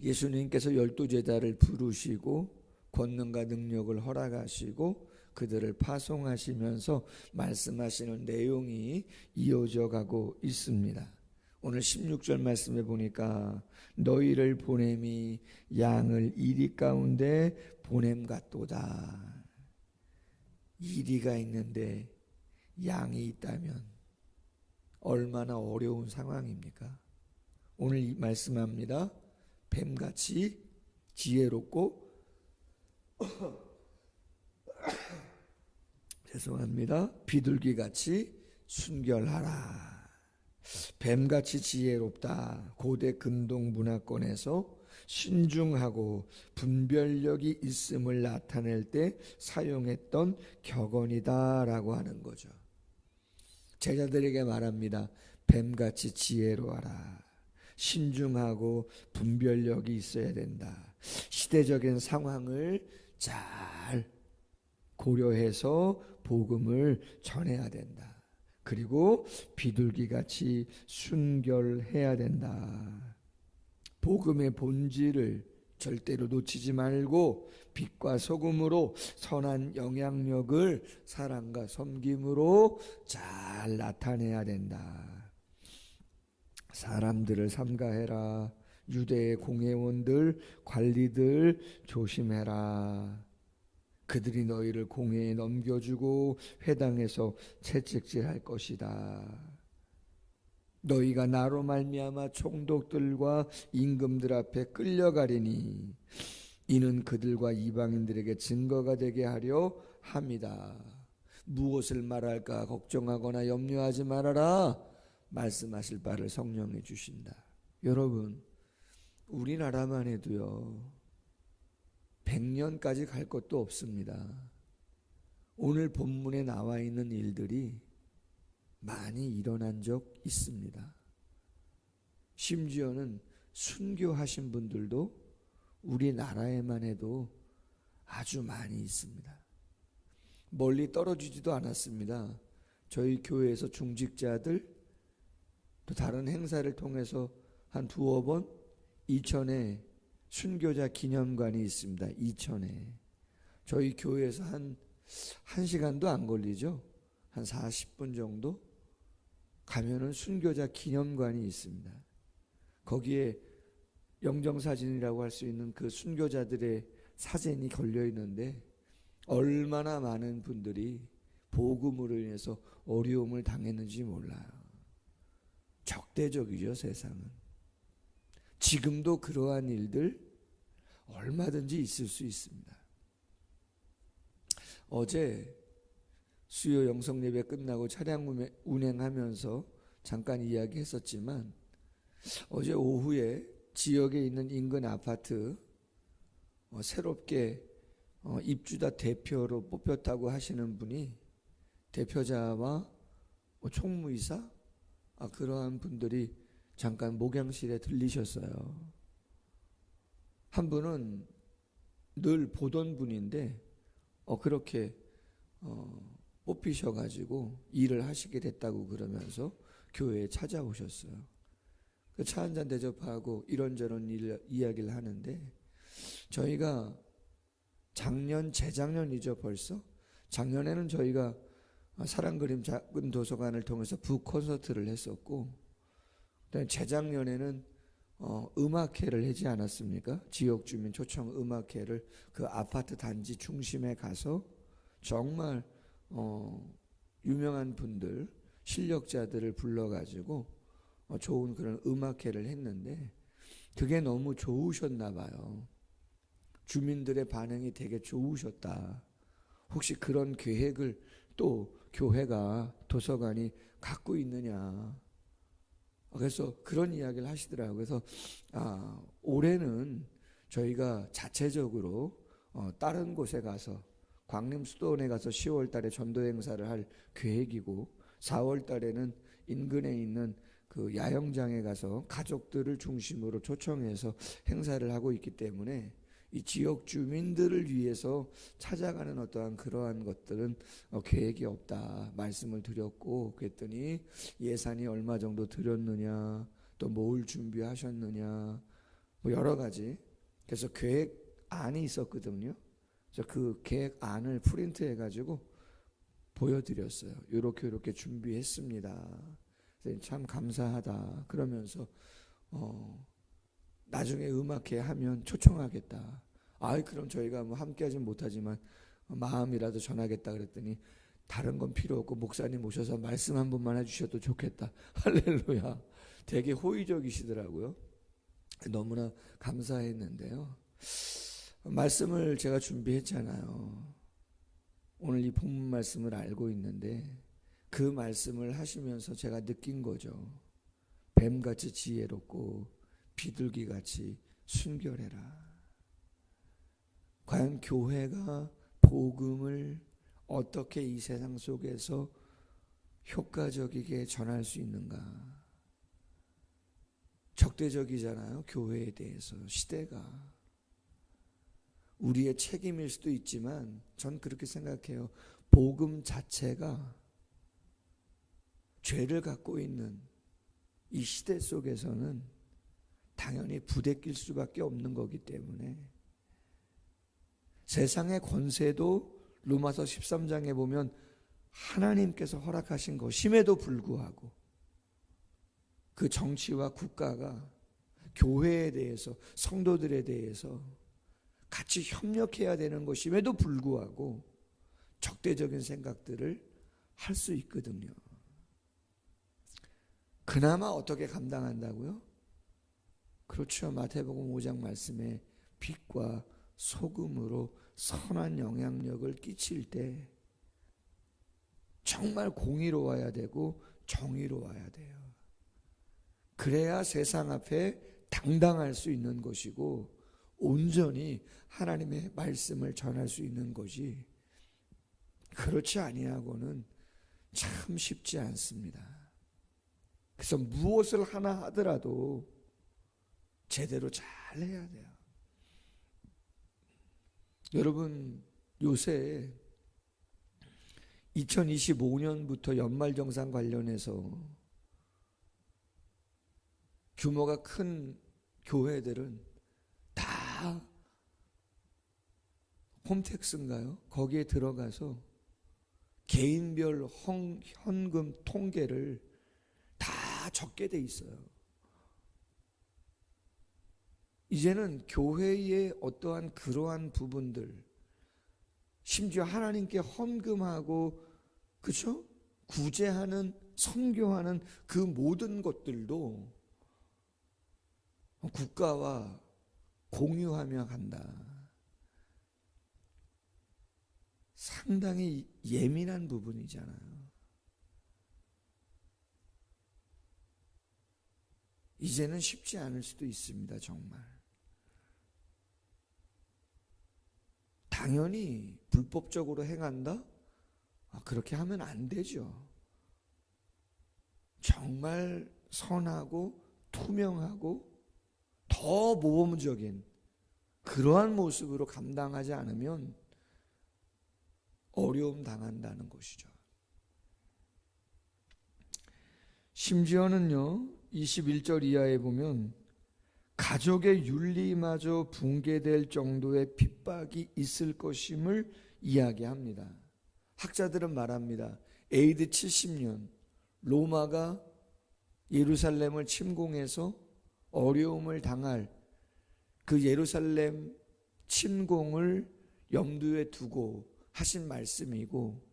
예수님께서 12제자를 부르시고 권능과 능력을 허락하시고 그들을 파송하시면서 말씀하시는 내용이 이어져 가고 있습니다. 오늘 16절 말씀에 보니까 너희를 보냄이 양을 이리 가운데 보냄 같도다. 이리가 있는데 양이 있다면 얼마나 어려운 상황입니까? 오늘 말씀합니다. 뱀같이 지혜롭고 죄송합니다. 비둘기같이 순결하라. 뱀같이 지혜롭다. 고대 근동 문화권에서 신중하고 분별력이 있음을 나타낼 때 사용했던 격언이다라고 하는 거죠. 제자들에게 말합니다. 뱀같이 지혜로워라. 신중하고 분별력이 있어야 된다. 시대적인 상황을 잘 고려해서 복음을 전해야 된다. 그리고 비둘기같이 순결해야 된다. 복음의 본질을 절대로 놓치지 말고 빛과 소금으로 선한 영향력을 사랑과 섬김으로 잘 나타내야 된다. 사람들을 삼가해라. 유대의 공회원들, 관리들 조심해라. 그들이 너희를 공회에 넘겨주고 회당에서 채찍질할 것이다. 너희가 나로 말미암아 총독들과 임금들 앞에 끌려가리니 이는 그들과 이방인들에게 증거가 되게 하려 함이다. 무엇을 말할까 걱정하거나 염려하지 말아라. 말씀하실 바를 성령이 주신다. 여러분, 우리나라만 해도요 100년까지 갈 것도 없습니다. 오늘 본문에 나와 있는 일들이 많이 일어난 적 있습니다. 심지어는 순교하신 분들도 우리나라에만 해도 아주 많이 있습니다. 멀리 떨어지지도 않았습니다. 저희 교회에서 중직자들 또 다른 행사를 통해서 한 두어 번 이천에 순교자 기념관이 있습니다. 이천에 저희 교회에서 한 1시간도 안 걸리죠. 한 40분 정도 가면은 순교자 기념관이 있습니다. 거기에 영정사진이라고 할 수 있는 그 순교자들의 사진이 걸려 있는데 얼마나 많은 분들이 복음으로 인해서 어려움을 당했는지 몰라요. 적대적이죠, 세상은. 지금도 그러한 일들 얼마든지 있을 수 있습니다. 어제 수요 영성예배 끝나고 차량 운행하면서 잠깐 이야기했었지만 어제 오후에 지역에 있는 인근 아파트 새롭게 입주자 대표로 뽑혔다고 하시는 분이 대표자와 총무이사 그러한 분들이 잠깐 목양실에 들리셨어요. 한 분은 늘 보던 분인데 그렇게 뽑히셔가지고 일을 하시게 됐다고 그러면서 교회에 찾아오셨어요. 그 차 한잔 대접하고 이런저런 이야기를 하는데 저희가 재작년이죠 벌써. 작년에는 저희가 사랑그림 작은 도서관을 통해서 북콘서트를 했었고 재작년에는 음악회를 하지 않았습니까? 지역주민 초청 음악회를 그 아파트 단지 중심에 가서 정말 유명한 분들 실력자들을 불러가지고 좋은 그런 음악회를 했는데 그게 너무 좋으셨나 봐요. 주민들의 반응이 되게 좋으셨다. 혹시 그런 계획을 또 교회가 도서관이 갖고 있느냐. 그래서 그런 이야기를 하시더라고요. 그래서 올해는 저희가 자체적으로 다른 곳에 가서 광림수도원에 가서 10월 달에 전도 행사를 할 계획이고 4월 달에는 인근에 있는 그 야영장에 가서 가족들을 중심으로 초청해서 행사를 하고 있기 때문에 이 지역 주민들을 위해서 찾아가는 어떠한 그러한 것들은 계획이 없다 말씀을 드렸고, 그랬더니 예산이 얼마 정도 들였느냐, 또 뭘 준비하셨느냐, 뭐 여러 가지. 그래서 계획안이 있었거든요. 그래서 그 계획안을 프린트해가지고 보여드렸어요. 이렇게 준비했습니다. 참 감사하다. 그러면서 나중에 음악회 하면 초청하겠다. 그럼 저희가 뭐 함께하진 못하지만 마음이라도 전하겠다 그랬더니 다른 건 필요 없고 목사님 오셔서 말씀 한 번만 해주셔도 좋겠다. 할렐루야. 되게 호의적이시더라고요. 너무나 감사했는데요. 말씀을 제가 준비했잖아요. 오늘 이 본문 말씀을 알고 있는데 그 말씀을 하시면서 제가 느낀 거죠. 뱀같이 지혜롭고 비둘기같이 순결해라. 과연 교회가 복음을 어떻게 이 세상 속에서 효과적이게 전할 수 있는가? 적대적이잖아요. 교회에 대해서 시대가. 우리의 책임일 수도 있지만 전 그렇게 생각해요. 복음 자체가 죄를 갖고 있는 이 시대 속에서는 당연히 부대낄 수밖에 없는 거기 때문에 세상의 권세도 로마서 13장에 보면 하나님께서 허락하신 것임에도 불구하고 그 정치와 국가가 교회에 대해서 성도들에 대해서 같이 협력해야 되는 것임에도 불구하고 적대적인 생각들을 할 수 있거든요. 그나마 어떻게 감당한다고요? 그렇죠. 마태복음 5장 말씀에 빛과 소금으로 선한 영향력을 끼칠 때 정말 공의로워야 되고 정의로워야 돼요. 그래야 세상 앞에 당당할 수 있는 것이고 온전히 하나님의 말씀을 전할 수 있는 것이, 그렇지 아니하고는 참 쉽지 않습니다. 그래서 무엇을 하나 하더라도 제대로 잘 해야 돼요. 여러분, 요새 2025년부터 연말정산 관련해서 규모가 큰 교회들은 다 홈택스인가요? 거기에 들어가서 개인별 현금 통계를 다 적게 돼 있어요. 이제는 교회의 어떠한 그러한 부분들, 심지어 하나님께 헌금하고, 그렇죠? 구제하는, 선교하는 그 모든 것들도 국가와 공유하며 간다. 상당히 예민한 부분이잖아요. 이제는 쉽지 않을 수도 있습니다. 정말. 당연히 불법적으로 행한다? 그렇게 하면 안 되죠. 정말 선하고 투명하고 더 모범적인 그러한 모습으로 감당하지 않으면 어려움 당한다는 것이죠. 심지어는요, 21절 이하에 보면 가족의 윤리마저 붕괴될 정도의 핍박이 있을 것임을 이야기합니다. 학자들은 말합니다. AD 70년 로마가 예루살렘을 침공해서 어려움을 당할 그 예루살렘 침공을 염두에 두고 하신 말씀이고,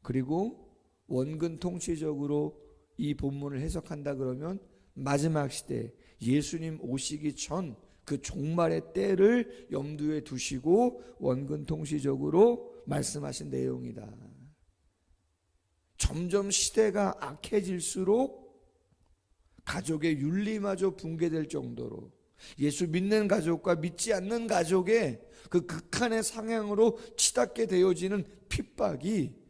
그리고 원근 통치적으로 이 본문을 해석한다 그러면 마지막 시대 예수님 오시기 전 그 종말의 때를 염두에 두시고 원근 통치적으로 말씀하신 내용이다. 점점 시대가 악해질수록 가족의 윤리마저 붕괴될 정도로 예수 믿는 가족과 믿지 않는 가족의 그 극한의 상향으로 치닫게 되어지는 핍박이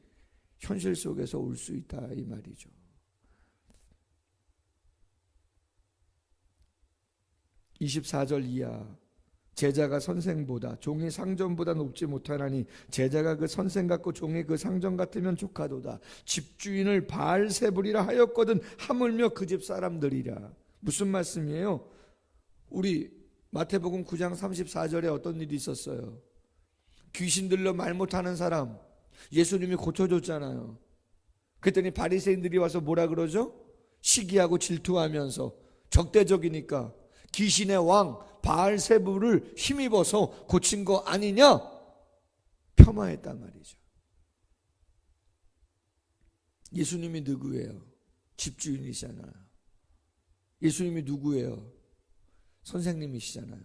현실 속에서 올 수 있다, 이 말이죠. 24절 이하, 제자가 선생보다 종이 상전보다 높지 못하나니 제자가 그 선생 같고 종이 그 상전 같으면 족하도다. 집주인을 바알세불이라 하였거든 하물며 그 집 사람들이라. 무슨 말씀이에요? 우리 마태복음 9장 34절에 어떤 일이 있었어요? 귀신 들려 말 못하는 사람 예수님이 고쳐줬잖아요. 그랬더니 바리새인들이 와서 뭐라 그러죠? 시기하고 질투하면서 적대적이니까 귀신의 왕 바알세불을 힘입어서 고친 거 아니냐? 폄하했단 말이죠. 예수님이 누구예요? 집주인이시잖아요. 예수님이 누구예요? 선생님이시잖아요.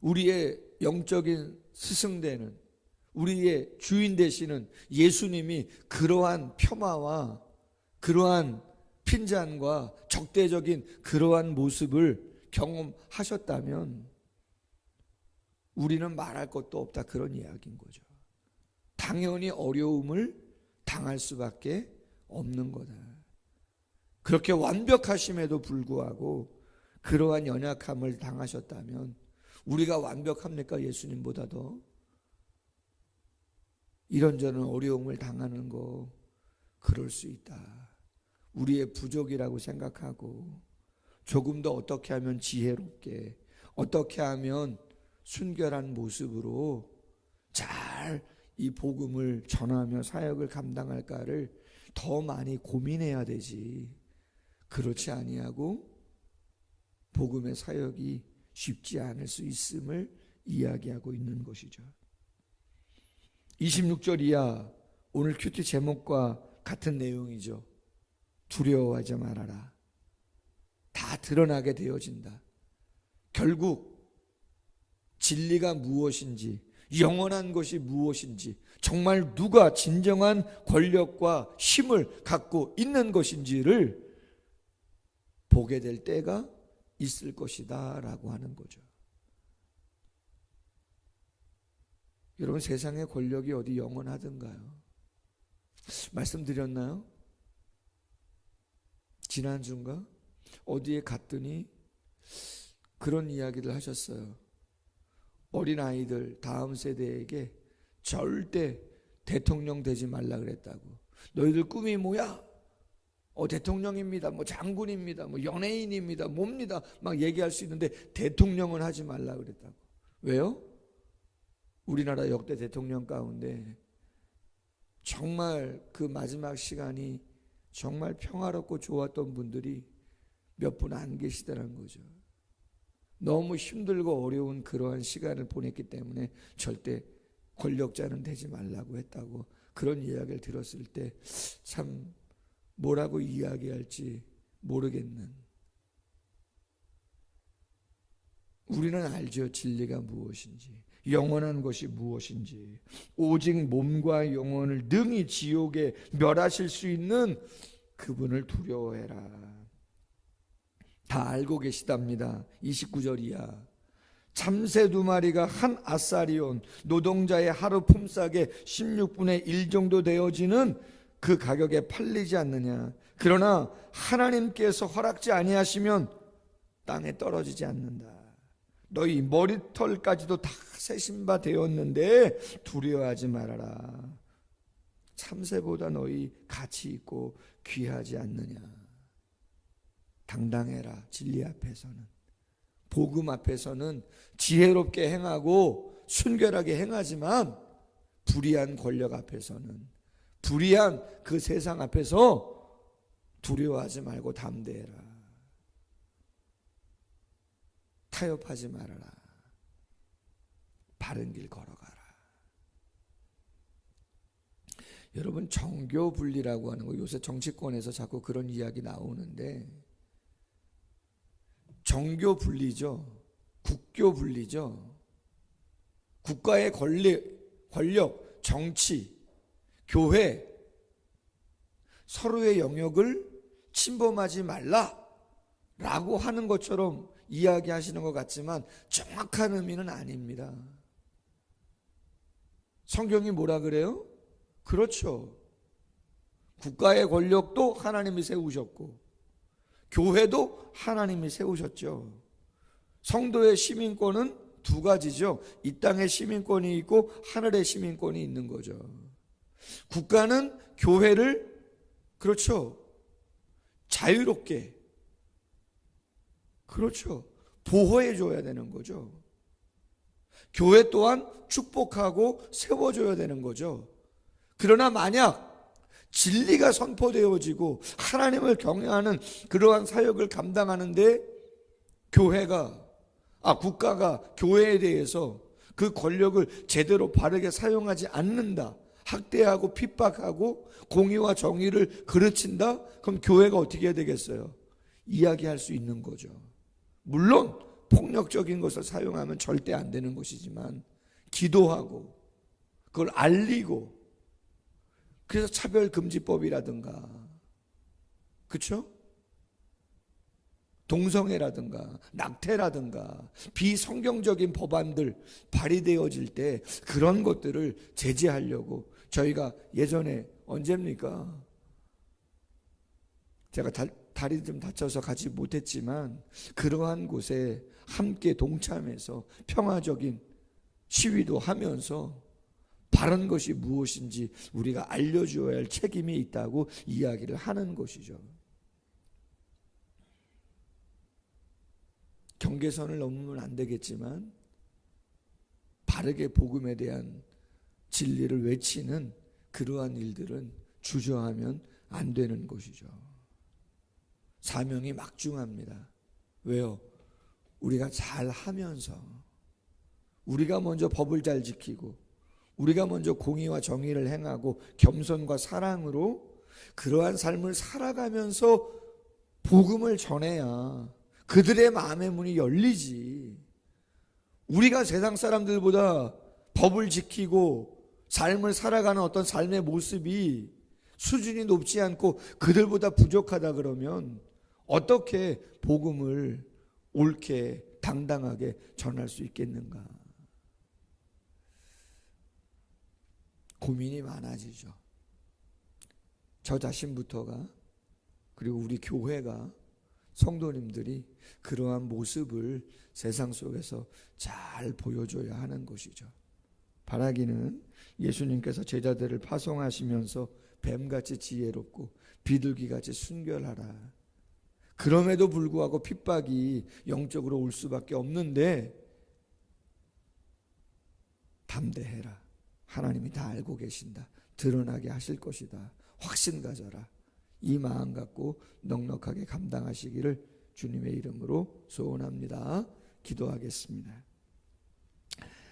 우리의 영적인 스승되는, 우리의 주인 되시는 예수님이 그러한 폄하와 그러한 핀잔과 적대적인 그러한 모습을 경험하셨다면 우리는 말할 것도 없다, 그런 이야기인 거죠. 당연히 어려움을 당할 수밖에 없는 거다. 그렇게 완벽하심에도 불구하고 그러한 연약함을 당하셨다면 우리가 완벽합니까? 예수님보다 더 이런저런 어려움을 당하는 거 그럴 수 있다. 우리의 부족이라고 생각하고 조금 더 어떻게 하면 지혜롭게, 어떻게 하면 순결한 모습으로 잘 이 복음을 전하며 사역을 감당할까를 더 많이 고민해야 되지. 그렇지 아니하고 복음의 사역이 쉽지 않을 수 있음을 이야기하고 있는 것이죠. 26절 이하 오늘 큐티 제목과 같은 내용이죠. 두려워하지 말아라. 다 드러나게 되어진다. 결국 진리가 무엇인지, 영원한 것이 무엇인지, 정말 누가 진정한 권력과 힘을 갖고 있는 것인지를 보게 될 때가 있을 것이다 라고 하는 거죠. 여러분, 세상의 권력이 어디 영원하던가요? 말씀드렸나요? 지난주인가? 어디에 갔더니 그런 이야기를 하셨어요. 어린아이들 다음 세대에게 절대 대통령 되지 말라 그랬다고. 너희들 꿈이 뭐야? 대통령입니다, 뭐 장군입니다, 뭐 연예인입니다, 뭡니다 막 얘기할 수 있는데 대통령은 하지 말라 그랬다고. 왜요? 우리나라 역대 대통령 가운데 정말 그 마지막 시간이 정말 평화롭고 좋았던 분들이 몇 분 안 계시더라는 거죠. 너무 힘들고 어려운 그러한 시간을 보냈기 때문에 절대 권력자는 되지 말라고 했다고. 그런 이야기를 들었을 때 참 뭐라고 이야기할지 모르겠는. 우리는 알죠. 진리가 무엇인지, 영원한 것이 무엇인지. 오직 몸과 영혼을 능히 지옥에 멸하실 수 있는 그분을 두려워해라. 다 알고 계시답니다. 29절 이하. 참새 2마리가 한 아사리온, 노동자의 하루 품삯의 16분의 1 정도 되어지는 그 가격에 팔리지 않느냐. 그러나 하나님께서 허락지 아니하시면 땅에 떨어지지 않는다. 너희 머리털까지도 다 세신 바 되었는데 두려워하지 말아라. 참새보다 너희 가치 있고 귀하지 않느냐. 당당해라. 진리 앞에서는, 복음 앞에서는 지혜롭게 행하고 순결하게 행하지만 불의한 권력 앞에서는, 불의한 그 세상 앞에서 두려워하지 말고 담대해라. 타협하지 말아라. 바른 길 걸어가라. 여러분, 정교 분리라고 하는 거 요새 정치권에서 자꾸 그런 이야기 나오는데, 정교 분리죠. 국교 분리죠. 국가의 권력, 정치, 교회, 서로의 영역을 침범하지 말라라고 하는 것처럼 이야기하시는 것 같지만 정확한 의미는 아닙니다. 성경이 뭐라 그래요? 그렇죠. 국가의 권력도 하나님이 세우셨고 교회도 하나님이 세우셨죠. 성도의 시민권은 2가지죠. 이 땅의 시민권이 있고 하늘의 시민권이 있는 거죠. 국가는 교회를, 그렇죠, 자유롭게, 그렇죠, 보호해 줘야 되는 거죠. 교회 또한 축복하고 세워줘야 되는 거죠. 그러나 만약 진리가 선포되어지고 하나님을 경외하는 그러한 사역을 감당하는데 국가가 교회에 대해서 그 권력을 제대로 바르게 사용하지 않는다, 학대하고 핍박하고 공의와 정의를 그르친다? 그럼 교회가 어떻게 해야 되겠어요? 이야기할 수 있는 거죠. 물론 폭력적인 것을 사용하면 절대 안 되는 것이지만 기도하고 그걸 알리고, 그래서 차별금지법이라든가, 그렇죠? 동성애라든가 낙태라든가 비성경적인 법안들 발의되어질 때 그런 것들을 제재하려고 저희가 예전에 언제입니까? 제가 다리 좀 다쳐서 가지 못했지만 그러한 곳에 함께 동참해서 평화적인 시위도 하면서 바른 것이 무엇인지 우리가 알려주어야 할 책임이 있다고 이야기를 하는 것이죠. 경계선을 넘으면 안 되겠지만 바르게 복음에 대한 진리를 외치는 그러한 일들은 주저하면 안 되는 것이죠. 사명이 막중합니다. 왜요? 우리가 잘 하면서, 우리가 먼저 법을 잘 지키고, 우리가 먼저 공의와 정의를 행하고 겸손과 사랑으로 그러한 삶을 살아가면서 복음을 전해야 그들의 마음의 문이 열리지. 우리가 세상 사람들보다 법을 지키고 삶을 살아가는 어떤 삶의 모습이 수준이 높지 않고 그들보다 부족하다 그러면 어떻게 복음을 옳게 당당하게 전할 수 있겠는가? 고민이 많아지죠. 저 자신부터가, 그리고 우리 교회가, 성도님들이 그러한 모습을 세상 속에서 잘 보여줘야 하는 것이죠. 바라기는 예수님께서 제자들을 파송하시면서 뱀같이 지혜롭고 비둘기같이 순결하라. 그럼에도 불구하고 핍박이 영적으로 올 수밖에 없는데 담대해라. 하나님이 다 알고 계신다. 드러나게 하실 것이다. 확신 가져라. 이 마음 갖고 넉넉하게 감당하시기를 주님의 이름으로 소원합니다. 기도하겠습니다.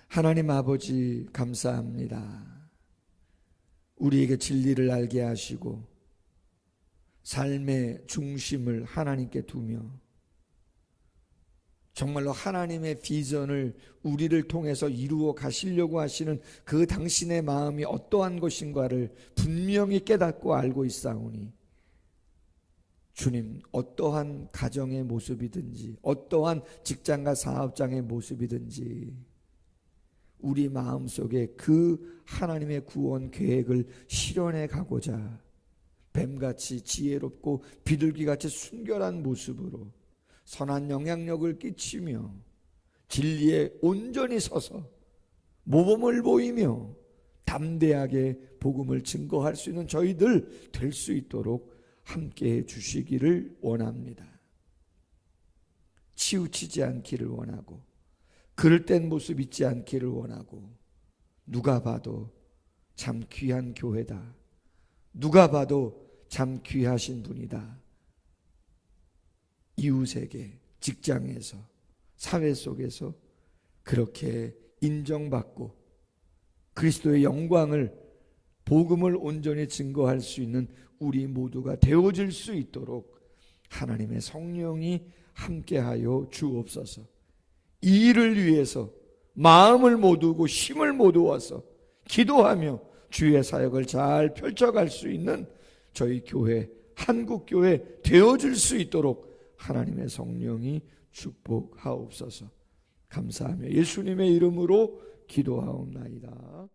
하나님 아버지 감사합니다. 우리에게 진리를 알게 하시고 삶의 중심을 하나님께 두며 정말로 하나님의 비전을 우리를 통해서 이루어 가시려고 하시는 그 당신의 마음이 어떠한 것인가를 분명히 깨닫고 알고 있사오니 주님, 어떠한 가정의 모습이든지 어떠한 직장과 사업장의 모습이든지 우리 마음속에 그 하나님의 구원 계획을 실현해 가고자 뱀같이 지혜롭고 비둘기같이 순결한 모습으로 선한 영향력을 끼치며 진리에 온전히 서서 모범을 보이며 담대하게 복음을 증거할 수 있는 저희들 될 수 있도록 함께해 주시기를 원합니다. 치우치지 않기를 원하고 그릇된 모습 있지 않기를 원하고 누가 봐도 참 귀한 교회다. 누가 봐도 참 귀하신 분이다. 이웃에게, 직장에서, 사회 속에서 그렇게 인정받고 그리스도의 영광을, 복음을 온전히 증거할 수 있는 우리 모두가 되어질 수 있도록 하나님의 성령이 함께하여 주옵소서. 이 일을 위해서 마음을 모두고 힘을 모두어서 기도하며 주의 사역을 잘 펼쳐갈 수 있는 저희 교회, 한국교회 되어질 수 있도록 하나님의 성령이 축복하옵소서. 감사하며 예수님의 이름으로 기도하옵나이다.